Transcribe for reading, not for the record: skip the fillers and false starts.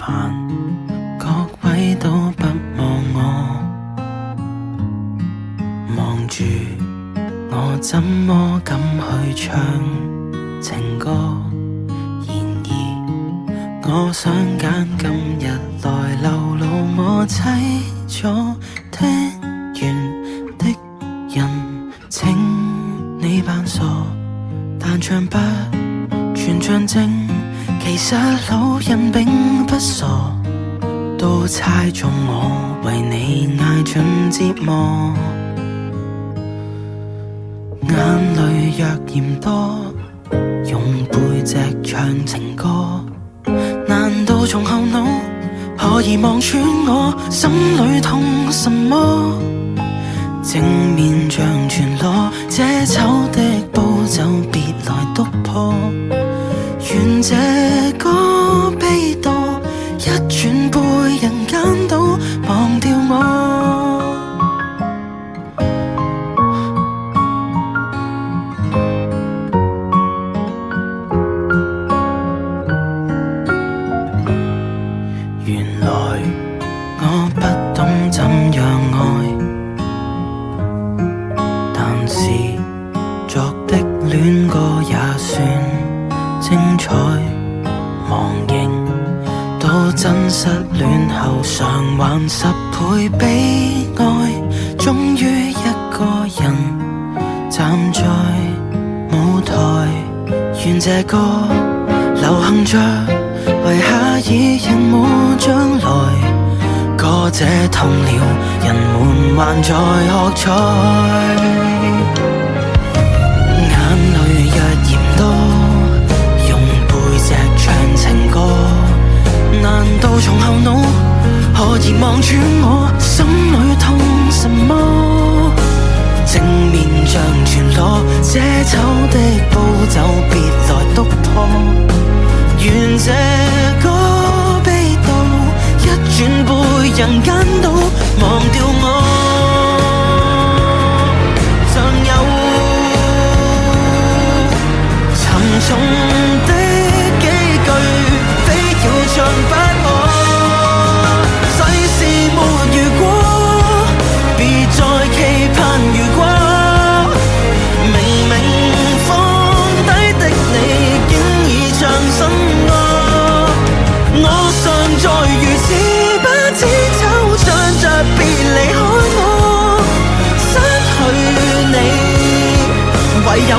煩，各位都不望我，望住我怎麼敢去唱情歌？然而我想揀今日來流露我凄楚聽完的人，請你扮傻，但唱不全像正，其實老人並不傻，都猜中我為你挨盡折磨。眼淚若嫌多，用背脊唱情歌，難道從後腦可以望穿我心裏痛什麼？正面像全裸，這醜的步驟別來督破，願這歌悲到一轉背人間都忘掉我。原來我不懂怎樣愛，但是作的戀歌也算精彩。忘形到真失戀後償還10倍悲哀，終於一個人站在舞台，願這歌流行着為下一人沒將來，歌這痛了，人們還在喝彩。眼淚若嫌多，用背脊唱情歌，難道從後腦可以望穿我心裏痛什麼？正面像全裸，這醜的步驟別來督破，願這歌悲到一轉背人間都忘掉我。像有沉重的幾句非要唱不可，世事沒如果，別再期盼如果，明明放低的你竟已唱新歌。我尚在如此不知惆悵着別離開我，失去你唯有